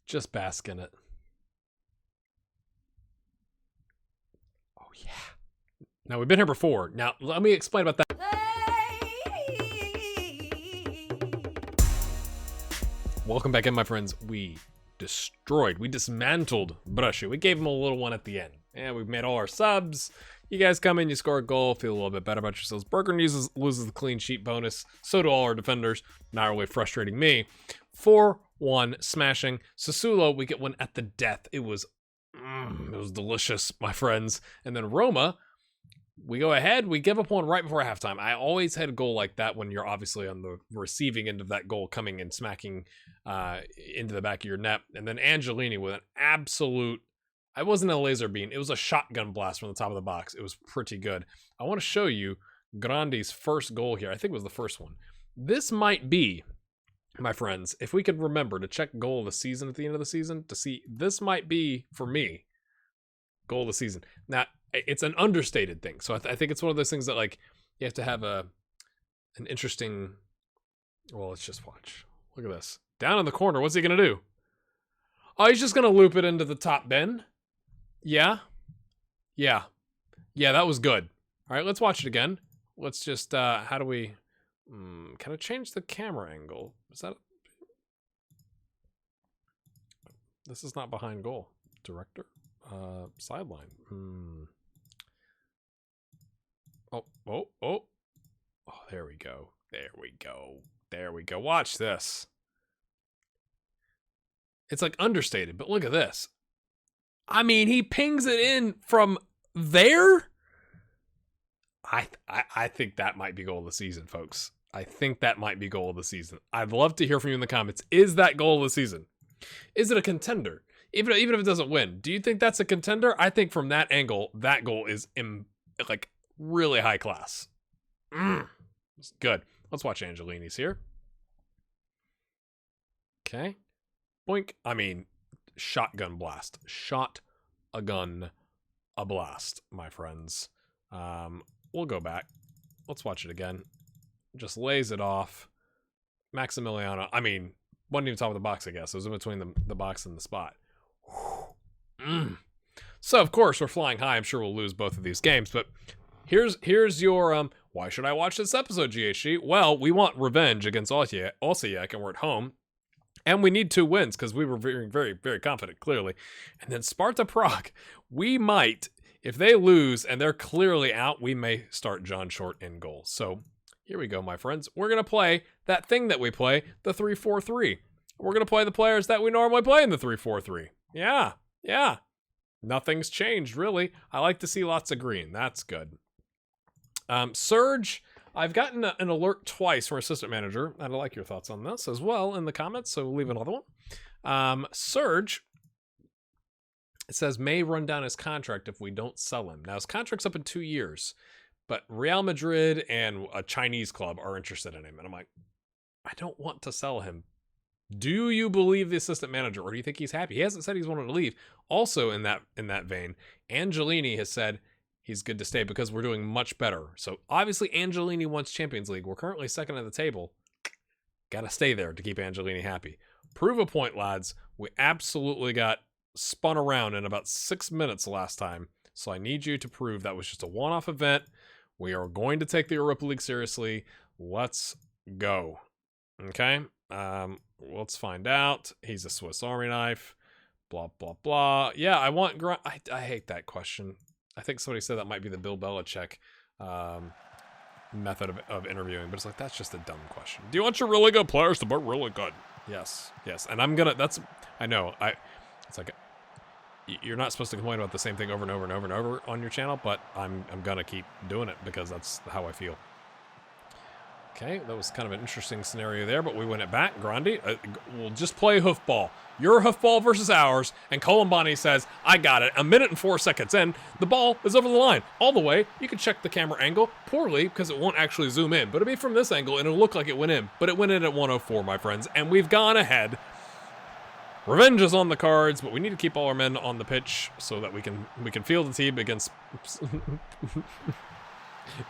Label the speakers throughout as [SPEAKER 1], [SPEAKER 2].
[SPEAKER 1] Just bask in it. Oh, yeah. Now, we've been here before. Now, let me explain about that. Welcome back in, my friends. We dismantled Brushy. We gave him a little one at the end. And we've made all our subs. You guys come in, you score a goal, feel a little bit better about yourselves. Bergen loses the clean sheet bonus. So do all our defenders. Not really frustrating me. 4-1 smashing. Sassuolo, we get one at the death. It was delicious, my friends. And then Roma, we go ahead. We give up one right before halftime. I always had a goal like that when you're obviously on the receiving end of that goal, coming and smacking into the back of your net. And then Angelini with an absolute, it wasn't a laser beam. It was a shotgun blast from the top of the box. It was pretty good. I want to show you Grandi's first goal here. I think it was the first one. This might be, my friends, if we could remember to check goal of the season at the end of the season, to see, this might be, for me, goal of the season. Now, it's an understated thing. So I think it's one of those things that, like, you have to have an interesting, well, let's just watch. Look at this. Down in the corner, what's he going to do? Oh, he's just going to loop it into the top bin. Yeah, that was good. All right, let's watch it again. Let's just, how do we, can I change the camera angle? Is that, this is not behind goal. Director, sideline. Oh, there we go. Watch this. It's like understated, but look at this. I mean, he pings it in from there. I think that might be goal of the season, folks. I think that might be goal of the season. I'd love to hear from you in the comments. Is that goal of the season? Is it a contender? Even if it doesn't win, do you think that's a contender? I think from that angle, that goal is like really high class. It's good. Let's watch Angelini's here. Okay. Boink. I mean, shotgun blast. Shot a gun, a blast, my friends. We'll go back. Let's watch it again. Just lays it off. Maximiliano, I mean, wasn't even top of the box, I guess. It was in between the box and the spot. So, of course, we're flying high. I'm sure we'll lose both of these games, but here's your, why should I watch this episode, GHG? Well, we want revenge against Osijek, and we're at home. And we need 2 wins because we were very, very, very confident, clearly. And then Sparta Prague, we might, if they lose and they're clearly out, we may start John Short in goal. So here we go, my friends. We're going to play that thing that we play, the 3-4-3. We're going to play the players that we normally play in the 3-4-3. Yeah. Nothing's changed, really. I like to see lots of green. That's good. Surge, I've gotten an alert twice from our assistant manager. I'd like your thoughts on this as well in the comments, so we'll leave another one. Surge, it says, may run down his contract if we don't sell him. Now, his contract's up in 2 years, but Real Madrid and a Chinese club are interested in him. And I'm like, I don't want to sell him. Do you believe the assistant manager, or do you think he's happy? He hasn't said he's wanted to leave. Also, in that vein, Angelini has said he's good to stay because we're doing much better. So obviously, Angelini wants Champions League. We're currently second at the table. Got to stay there to keep Angelini happy. Prove a point, lads. We absolutely got spun around in about 6 minutes last time. So I need you to prove that was just a one-off event. We are going to take the Europa League seriously. Let's go. Okay. Let's find out. He's a Swiss Army knife. Blah, blah, blah. Yeah, I want... I hate that question. I think somebody said that might be the Bill Belichick method of interviewing, but it's like, that's just a dumb question. Do you want your really good players to be really good? Yes. And I'm gonna... I know. It's like... You're not supposed to complain about the same thing over and over and over and over on your channel, but I'm gonna keep doing it because that's how I feel. Okay, that was kind of an interesting scenario there, but we win it back. Grandi, we'll just play hoofball. Your hoofball versus ours, and Colombani says, I got it. 1 minute and 4 seconds in, the ball is over the line. All the way, you can check the camera angle poorly because it won't actually zoom in, but it'll be from this angle and it'll look like it went in, but it went in at 104, my friends, and we've gone ahead. Revenge is on the cards, but we need to keep all our men on the pitch so that we can field the team against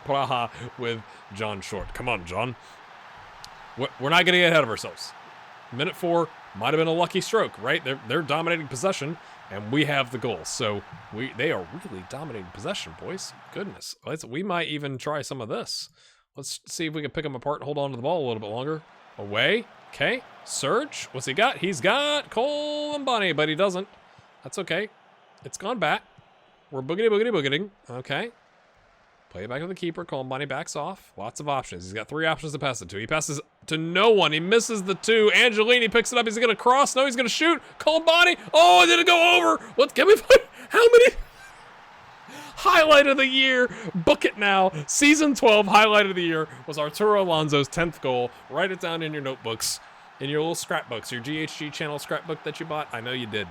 [SPEAKER 1] Praha with John Short. Come on, John. We're not going to get ahead of ourselves. Minute 4 might have been a lucky stroke, right? They're dominating possession, and we have the goal. So they are really dominating possession, boys. Goodness. We might even try some of this. Let's see if we can pick them apart and hold on to the ball a little bit longer. Away. Okay. Surge. What's he got? He's got Cole and Bunny, but he doesn't. That's okay. It's gone back. We're boogity. Okay. Play it back to the keeper. Columbani backs off. Lots of options. He's got 3 options to pass it to. He passes to no one. He misses the 2. Angelini picks it up. He's going to cross. No, he's going to shoot. Columbani. Oh, did it go over? What? Can we put? How many? Highlight of the year. Book it now. Season 12 highlight of the year was Arturo Alonso's 10th goal. Write it down in your notebooks. In your little scrapbooks. Your GHG channel scrapbook that you bought. I know you did.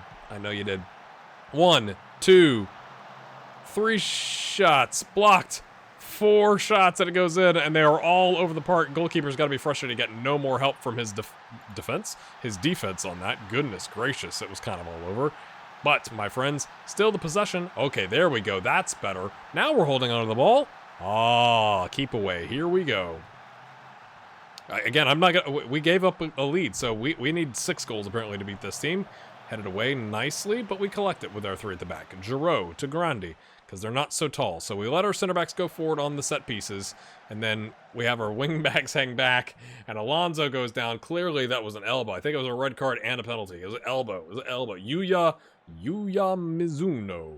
[SPEAKER 1] 1, 2, 3 shots. Blocked. 4 shots and it goes in, and they are all over the park. Goalkeeper's got to be frustrated to get no more help from his defense. His defense on that. Goodness gracious, it was kind of all over. But, my friends, still the possession. Okay, there we go. That's better. Now we're holding onto the ball. Ah, keep away. Here we go. Again, I'm not gonna. We gave up a lead, so we need 6 goals apparently to beat this team. Headed away nicely, but we collect it with our 3 at the back. Giroud to Grandi, because they're not so tall. So we let our center backs go forward on the set pieces, and then we have our wing backs hang back, and Alonso goes down. Clearly, that was an elbow. I think it was a red card and a penalty. It was an elbow. Yuya Mizuno.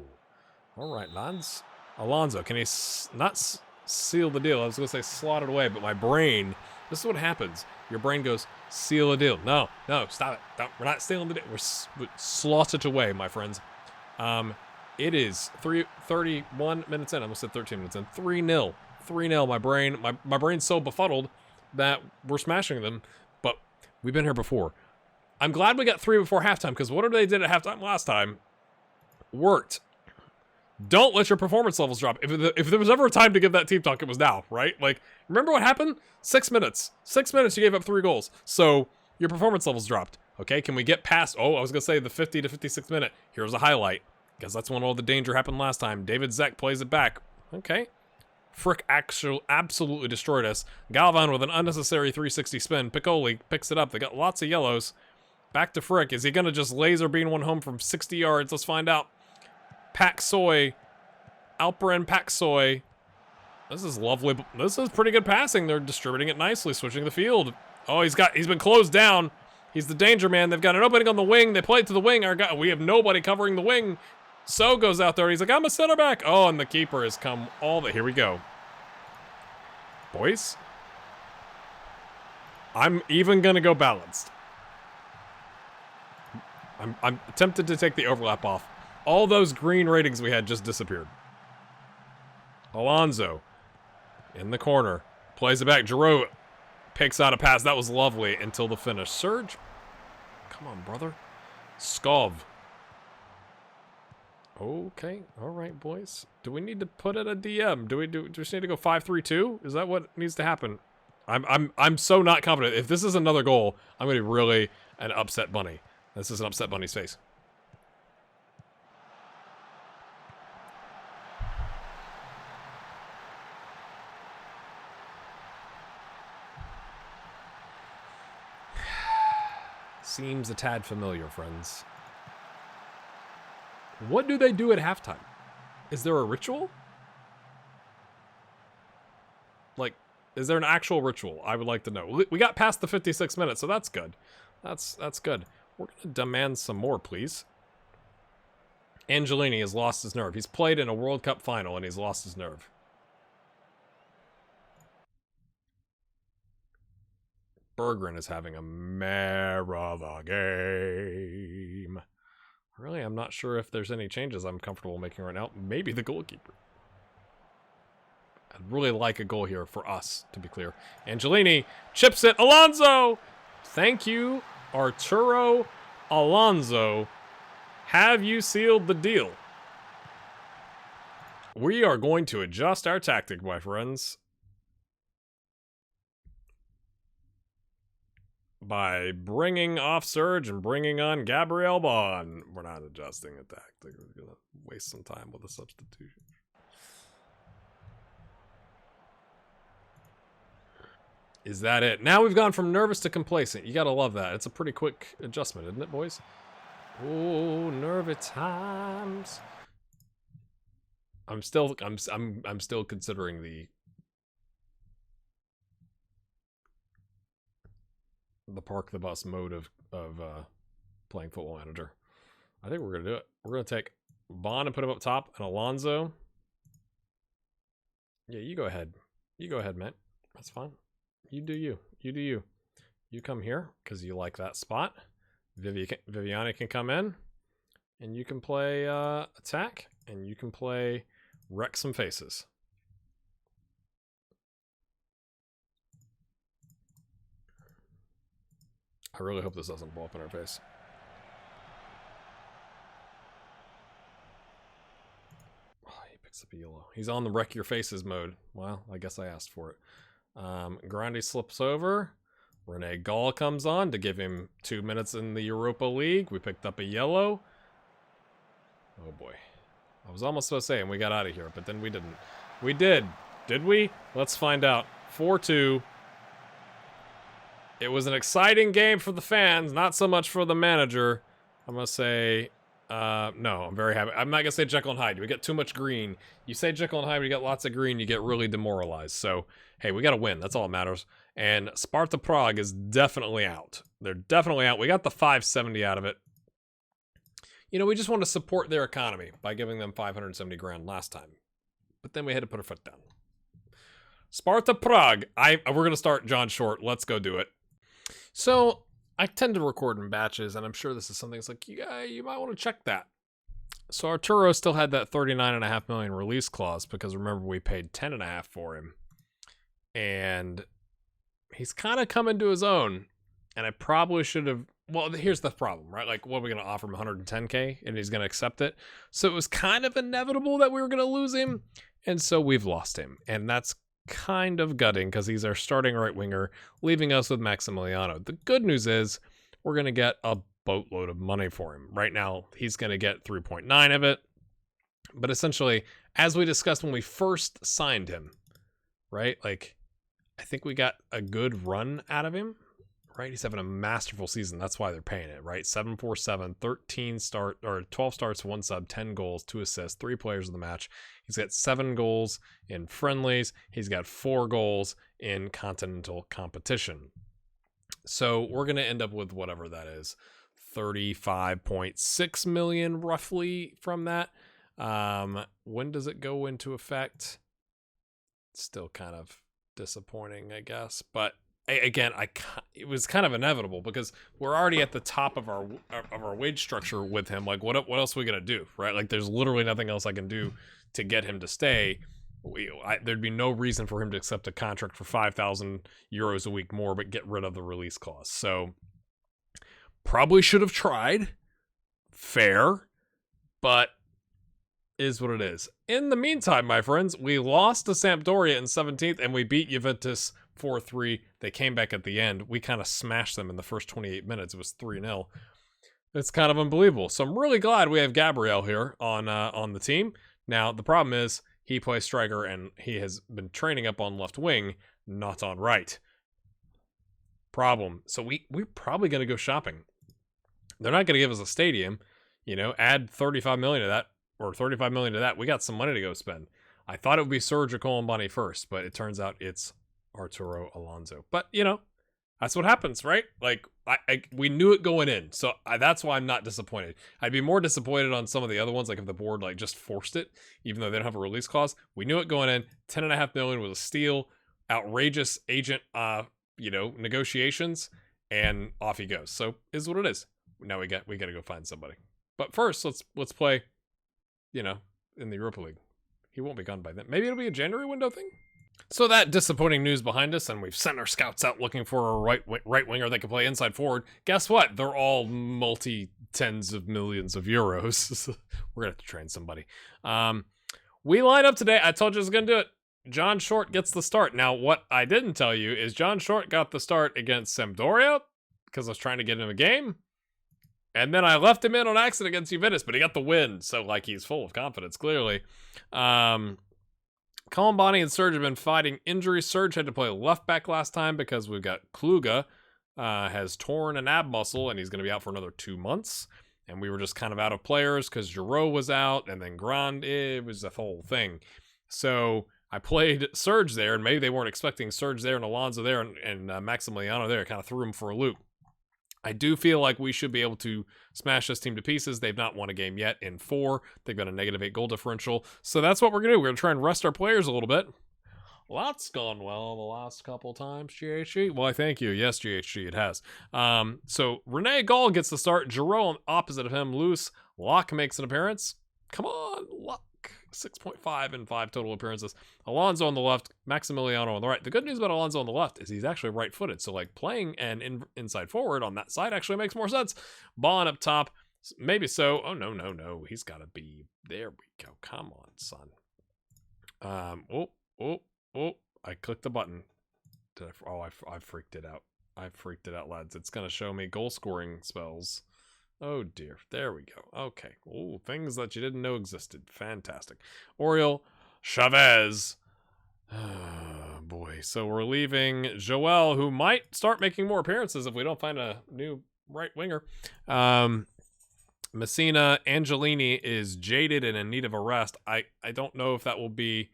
[SPEAKER 1] All right, lads. Alonso, can he not seal the deal? I was going to say slot it away, but my brain, this is what happens. Your brain goes, seal a deal. No, stop it. We're not sealing the deal. We're slot it away, my friends. It is 31 minutes in. I almost said 13 minutes in. 3-0. 3-0. My brain's so befuddled that we're smashing them, but we've been here before. I'm glad we got 3 before halftime, because whatever they did at halftime last time worked. Don't let your performance levels drop. If there was ever a time to give that team talk, it was now, right? Like, remember what happened? 6 minutes. 6 minutes, you gave up 3 goals. So, your performance levels dropped. Okay, can we get past, I was going to say the 50 to 56th minute. Here's a highlight, because that's when all the danger happened last time. David Zek plays it back. Okay. Frick absolutely destroyed us. Galvan with an unnecessary 360 spin. Piccoli picks it up. They got lots of yellows. Back to Frick. Is he going to just laser beam one home from 60 yards? Let's find out. Pak Soy. Alperen Pak Soy. This is lovely. This is pretty good passing. They're distributing it nicely, switching the field. Oh, he's been closed down. He's the danger man. They've got an opening on the wing. They play it to the wing. We have nobody covering the wing. So goes out there. He's like, I'm a center back. Oh, and the keeper has come all the... Here we go. Boys. I'm even going to go balanced. I'm tempted to take the overlap off. All those green ratings we had just disappeared. Alonso. In the corner. Plays it back. Giroud picks out a pass. That was lovely until the finish. Surge. Come on, brother. Skov. Okay. All right, boys. Do we need to put in a DM? Do we just need to go 5-3-2? Is that what needs to happen? I'm so not confident. If this is another goal, I'm going to be really an upset bunny. This is an upset bunny's face. Seems a tad familiar, friends. What do they do at halftime? Is there a ritual? Like, is there an actual ritual? I would like to know. We got past the 56 minutes, so that's good. That's good. We're going to demand some more, please. Angelini has lost his nerve. He's played in a World Cup final, and he's lost his nerve. Berggren is having a mare of a game. Really, I'm not sure if there's any changes I'm comfortable making right now. Maybe the goalkeeper. I'd really like a goal here for us, to be clear. Angelini chips it. Alonso! Thank you, Arturo Alonso. Have you sealed the deal? We are going to adjust our tactic, my friends. By bringing off Surge and bringing on Gabriel Bon. We're not adjusting a tactic. We're going to waste some time with a substitution. Is that it? Now we've gone from nervous to complacent. You gotta love that. It's a pretty quick adjustment, isn't it, boys? Oh, nervy times. I'm still considering the park the bus mode of playing Football Manager. I think we're gonna do it. We're gonna take Bond and put him up top, and Alonso. Yeah, you go ahead. You go ahead, man. That's fine. You do you. You do you. You come here because you like that spot. Viviani can come in, and you can play attack, and you can play wreck some faces. I really hope this doesn't blow up in our face. Oh, he picks up a yellow. He's on the wreck your faces mode. Well, I guess I asked for it. Grandi slips over. Rene Gall comes on to give him 2 minutes in the Europa League. We picked up a yellow. Oh boy. I was almost supposed to say, and we got out of here, but then we didn't. We did. Did we? Let's find out. 4-2. It was an exciting game for the fans, not so much for the manager. I'm going to say, no, I'm very happy. I'm not going to say Jekyll and Hyde. We get too much green. You say Jekyll and Hyde, we get lots of green, you get really demoralized. So, hey, we got to win. That's all that matters. And Sparta Prague is definitely out. They're definitely out. We got the 570 out of it. You know, we just want to support their economy by giving them 570 grand last time. But then we had to put our foot down. Sparta Prague. We're going to start John Short. Let's go do it. So, I tend to record in batches, and I'm sure this is something that's like, you might want to check that. So, Arturo still had that $39.5 million release clause, because remember, we paid $10.5 for him. And he's kind of come into his own, and I probably should have... Well, here's the problem, right? Like, what are we going to offer him, 110K, and he's going to accept it? So, it was kind of inevitable that we were going to lose him, and so we've lost him. And that's kind of gutting because he's our starting right winger, leaving us with Maximiliano. The good news is we're going to get a boatload of money for him. Right now, he's going to get 3.9 of it. But essentially, as we discussed when we first signed him, right? Like, I think we got a good run out of him, right? He's having a masterful season. That's why they're paying it, right? 7-4-7, 12 starts, 1 sub, 10 goals, 2 assists, 3 players of the match. He's got 7 goals in friendlies. He's got 4 goals in continental competition. So we're going to end up with whatever that is, 35.6 million roughly from that. When does it go into effect? It's still kind of disappointing, I guess. But again, it was kind of inevitable because we're already at the top of our wage structure with him. Like, what else are we gonna do, right? Like, there's literally nothing else I can do to get him to stay. There'd be no reason for him to accept a contract for 5,000 euros a week more, but get rid of the release clause. So, probably should have tried. Fair, but is what it is. In the meantime, my friends, we lost to Sampdoria in 17th, and we beat Juventus 4-3. They came back at the end. We kind of smashed them in the first 28 minutes. It was 3-0. It's kind of unbelievable. So I'm really glad we have Gabriel here on the team. Now, the problem is he plays striker, and he has been training up on left wing, not on right. Problem. So we're probably going to go shopping. They're not going to give us a stadium. You know, add 35 million to that, or 35 million to that. We got some money to go spend. I thought it would be Sergio Colombani first, but it turns out it's Arturo Alonso. But, you know, that's what happens, right? Like, we knew it going in, so that's why I'm not disappointed. I'd be more disappointed on some of the other ones, like if the board like just forced it, even though they don't have a release clause. We knew it going in. 10.5 million was a steal. Outrageous agent, negotiations, and off he goes. So is what it is. Now we got to go find somebody. But first, let's play, in the Europa League. He won't be gone by then. Maybe it'll be a January window thing. So that disappointing news behind us, and we've sent our scouts out looking for a right winger that can play inside forward. Guess what? They're all multi-tens of millions of euros. We're going to have to train somebody. We line up today. I told you I was going to do it. John Short gets the start. Now, what I didn't tell you is John Short got the start against Sampdoria because I was trying to get him a game. And then I left him in on accident against Juventus, but he got the win. So, he's full of confidence, clearly. Columbani and Serge have been fighting injuries. Serge had to play left back last time because we've got Kluga has torn an ab muscle and he's going to be out for another 2 months. And we were just kind of out of players because Giroux was out and then Grande. It was the whole thing. So I played Serge there, and maybe they weren't expecting Serge there and Alonso there and Maximiliano there. Kind of threw him for a loop. I do feel like we should be able to smash this team to pieces. They've not won a game yet in 4. They've got a -8 goal differential. So that's what we're going to do. We're going to try and rest our players a little bit. Lots gone well the last couple times, GHG. Why, thank you. Yes, GHG, it has. So Rene Gall gets the start. Giroux opposite of him. Loose. Locke makes an appearance. Come on, Locke. 6.5 in 5 total appearances. Alonso on the left, Maximiliano on the right. The good news about Alonso on the left is he's actually right-footed. So, like, playing an inside forward on that side actually makes more sense. Bond up top. Maybe so. Oh, no. He's got to be... There we go. Come on, son. I clicked the button. I freaked it out. I freaked it out, lads. It's going to show me goal-scoring spells. Oh, dear. There we go. Okay. Oh, things that you didn't know existed. Fantastic. Oriol Chavez. Oh, boy. So we're leaving Joel, who might start making more appearances if we don't find a new right winger. Messina Angelini is jaded and in need of a rest. I don't know if that will be,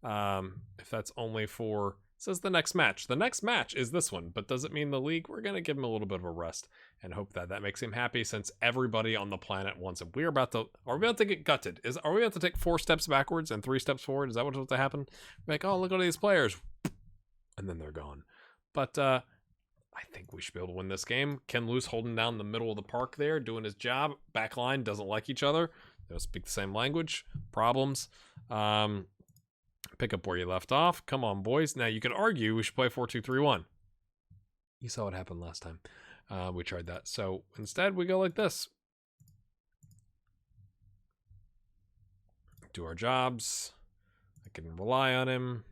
[SPEAKER 1] if that's only for... It says the next match. The next match is this one, but does it mean the league? We're going to give him a little bit of a rest and hope that that makes him happy, since everybody on the planet wants him. Are we about to get gutted? Are we about to take 4 steps backwards and 3 steps forward? Is that what's about to happen? Like, oh, look at all these players. And then they're gone. But I think we should be able to win this game. Ken Luce holding down the middle of the park there, doing his job. Backline doesn't like each other. They don't speak the same language. Problems. Pick up where you left off. Come on, boys. Now, you could argue we should play 4-2-3-1. You saw what happened last time. We tried that. So, instead, we go like this. Do our jobs. I can rely on him.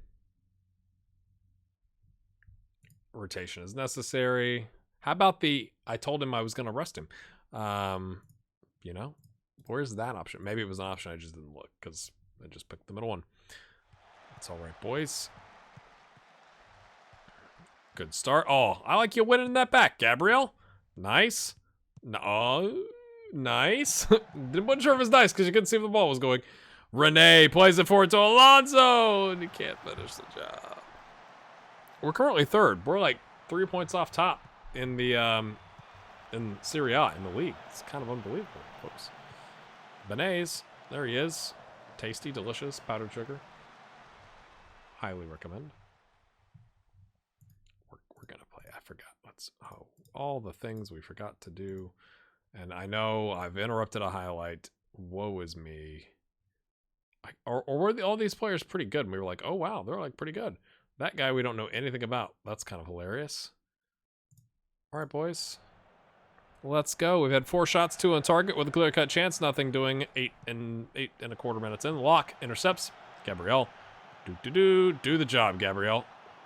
[SPEAKER 1] Rotation is necessary. How about I told him I was going to rest him. You know, where's that option? Maybe it was an option. I just didn't look because I just picked the middle one. It's all right, boys. Good start. Oh, I like you winning that back, Gabriel. Nice. No, nice. Wasn't sure if it was nice because you couldn't see where the ball was going. Rene plays it forward to Alonso, and he can't finish the job. We're currently 3rd. We're like 3 points off top in the in Serie A, in the league. It's kind of unbelievable, folks. Benes, there he is. Tasty, delicious, powdered sugar. Highly recommend. We're gonna play. I forgot. All the things we forgot to do. And I know I've interrupted a highlight. Woe is me. Or were all these players pretty good? And we were like, oh wow, they're like pretty good. That guy we don't know anything about. That's kind of hilarious. All right, boys. Let's go. We've had 4 shots, 2 on target with a clear-cut chance. Nothing doing. 8 and a quarter minutes in. Locke intercepts. Gabriel. Do the job, Gabriel.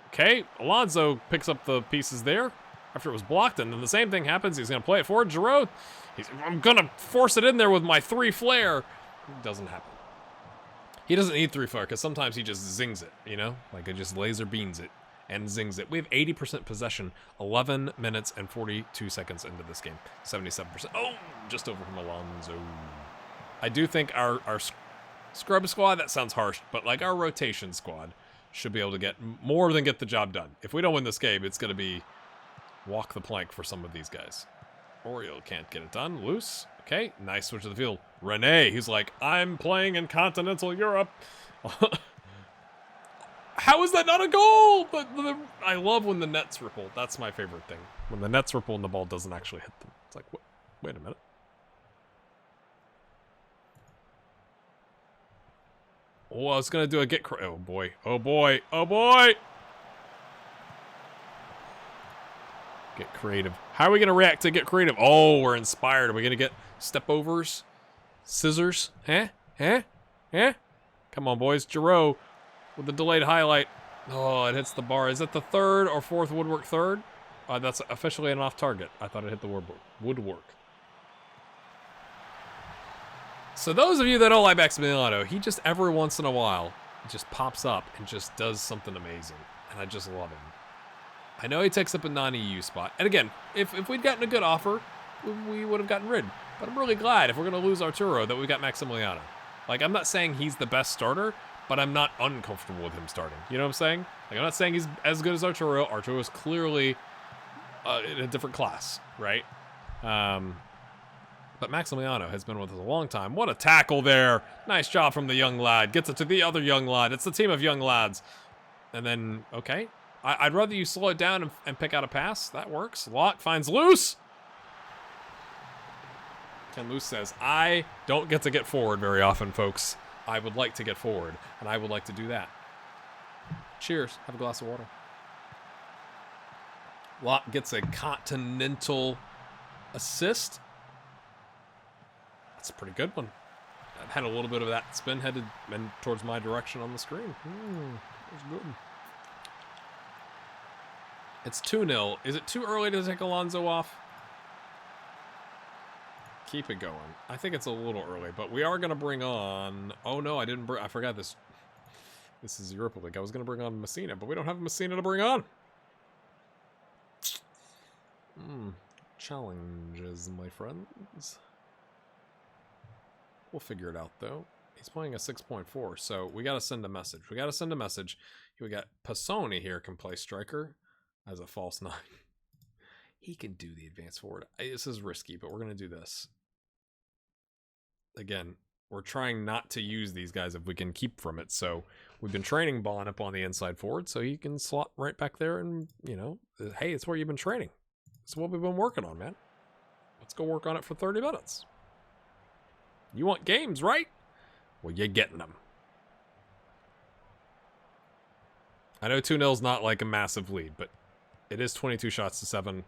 [SPEAKER 1] Okay, Alonso picks up the pieces there after it was blocked, and then the same thing happens. He's going to play it forward. Giroux, I'm going to force it in there with my 3 flare. It doesn't happen. He doesn't need 3 flare because sometimes he just zings it, you know? Like it just laser beams it and zings it. We have 80% possession, 11 minutes and 42 seconds into this game. 77%. Oh, just over from Alonso. I do think our scrub squad, that sounds harsh, but like our rotation squad should be able to get more than get the job done. If we don't win this game, it's going to be walk the plank for some of these guys. Oriol can't get it done. Loose. Okay, nice switch of the field. Rene, he's like, I'm playing in continental Europe. How is that not a goal? But I love when the nets ripple. That's my favorite thing. When the nets ripple and the ball doesn't actually hit them. It's like, wait a minute. Oh, I was going to do a oh, boy. Oh, boy. Oh, boy. Get creative. How are we going to react to get creative? Oh, we're inspired. Are we going to get step overs? Scissors? Huh? Come on, boys. Giroux with the delayed highlight. Oh, it hits the bar. Is it the 3rd or 4th woodwork 3rd? That's officially an off target. I thought it hit the woodwork. So those of you that don't like Maximiliano, he just every once in a while just pops up and just does something amazing. And I just love him. I know he takes up a non-EU spot. And again, if we'd gotten a good offer, we would have gotten rid. But I'm really glad if we're going to lose Arturo that we got Maximiliano. Like, I'm not saying he's the best starter, but I'm not uncomfortable with him starting. You know what I'm saying? Like, I'm not saying he's as good as Arturo. Arturo is clearly in a different class, right? But Maximiliano has been with us a long time. What a tackle there. Nice job from the young lad. Gets it to the other young lad. It's the team of young lads. And then, okay. I'd rather you slow it down and pick out a pass. That works. Locke finds Loose. Ken Loose says, I don't get to get forward very often, folks. I would like to get forward, and I would like to do that. Cheers. Have a glass of water. Locke gets a continental assist. That's a pretty good one. I've had a little bit of that spin headed and towards my direction on the screen. That's good. It's 2-0. Is it too early to take Alonso off? Keep it going. I think it's a little early, but we are going to bring on... Oh, no, I didn't bring... I forgot this. This is Europa League. I was going to bring on Messina, but we don't have Messina to bring on. Challenges, my friends. We'll figure it out, though. He's playing a 6.4, so we got to send a message. We got to send a message. We got Pisoni here can play striker as a false 9. He can do the advance forward. This is risky, but we're going to do this. Again, we're trying not to use these guys if we can keep from it. So we've been training Bon up on the inside forward so he can slot right back there and, you know, hey, it's where you've been training. It's what we've been working on, man. Let's go work on it for 30 minutes. You want games, right? Well, you're getting them. I know 2-0's not like a massive lead, but it is 22 shots to 7.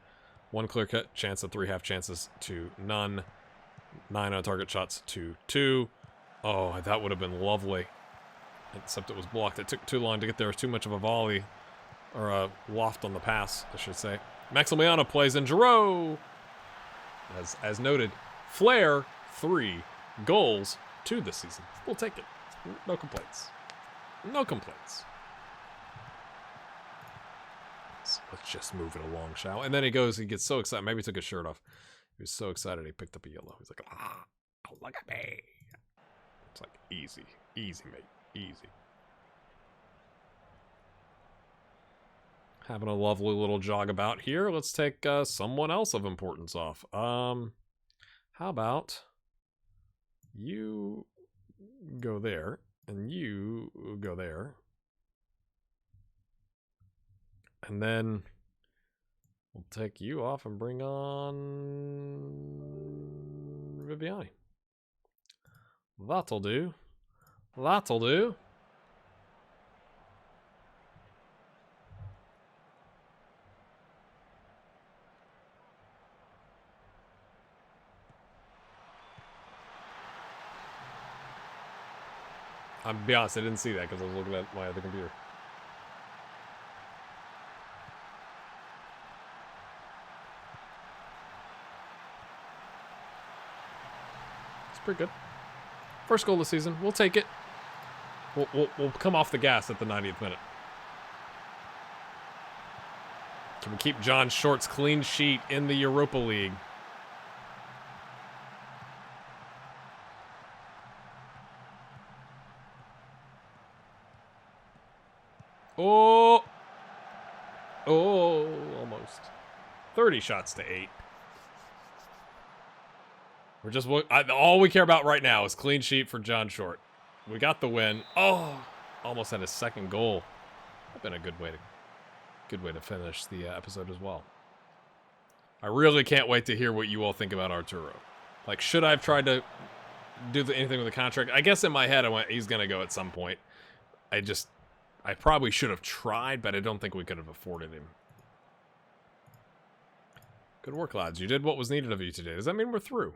[SPEAKER 1] 1 clear-cut chance of 3 half chances to none. 9 on-target shots to 2. Oh, that would have been lovely. Except it was blocked. It took too long to get there. It was too much of a volley. Or a loft on the pass, I should say. Maximiliano plays in Giroud. As noted, Flair, 3 goals, 2 this season. We'll take it. No complaints. No complaints. So let's just move it along, shall we? And then he gets so excited. Maybe he took his shirt off. He was so excited he picked up a yellow. He's like, look at me. It's like, easy. Easy, mate. Easy. Having a lovely little jog about here. Let's take someone else of importance off. How about you go there and you go there. And then we'll take you off and bring on Viviani. That'll do. That'll do. I'll be honest, I didn't see that because I was looking at my other computer. It's pretty good. First goal of the season. We'll take it. We'll come off the gas at the 90th minute. Can we keep John Short's clean sheet in the Europa League? Oh, almost. 30 shots to 8. We're just all we care about right now is clean sheet for John Short. We got the win. Oh, almost had his second goal. That's been a good way to finish the episode as well. I really can't wait to hear what you all think about Arturo. Like, should I have tried to do anything with the contract? I guess in my head I went, he's gonna go at some point. I probably should have tried, but I don't think we could have afforded him. Good work, lads. You did what was needed of you today. Does that mean we're through?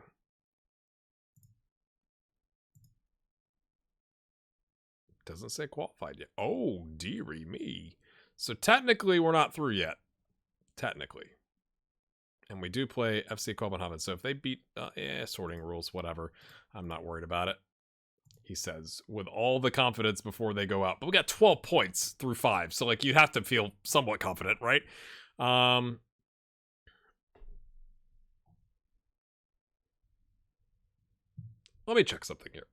[SPEAKER 1] Doesn't say qualified yet. Oh, dearie me. So technically, we're not through yet. Technically. And we do play FC Copenhagen. So if they beat, sorting rules, whatever. I'm not worried about it. he says, with all the confidence before they go out. But we got 12 points through 5, so like you'd have to feel somewhat confident, right? Let me check something here.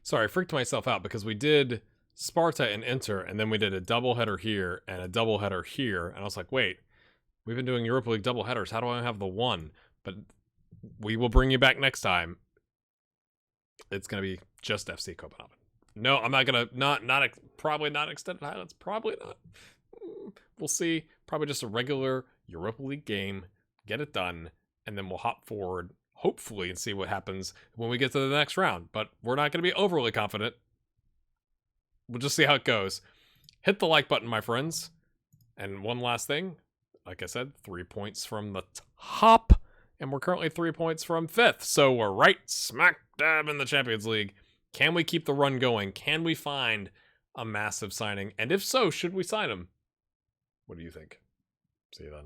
[SPEAKER 1] Sorry, I freaked myself out because we did Sparta and Inter, and then we did a doubleheader here and a doubleheader here, and I was like, wait, we've been doing Europa League doubleheaders. How do I have the one? But we will bring you back next time. It's going to be just FC Copenhagen. No, I'm not going to, probably not extended highlights. Probably not. We'll see. Probably just a regular Europa League game. Get it done. And then we'll hop forward, hopefully, and see what happens when we get to the next round. But we're not going to be overly confident. We'll just see how it goes. Hit the like button, my friends. And one last thing. Like I said, 3 points from the top. And we're currently 3 points from 5th. So we're right smack dab in the Champions League. Can we keep the run going? Can we find a massive signing? And if so, should we sign him? What do you think? See you then.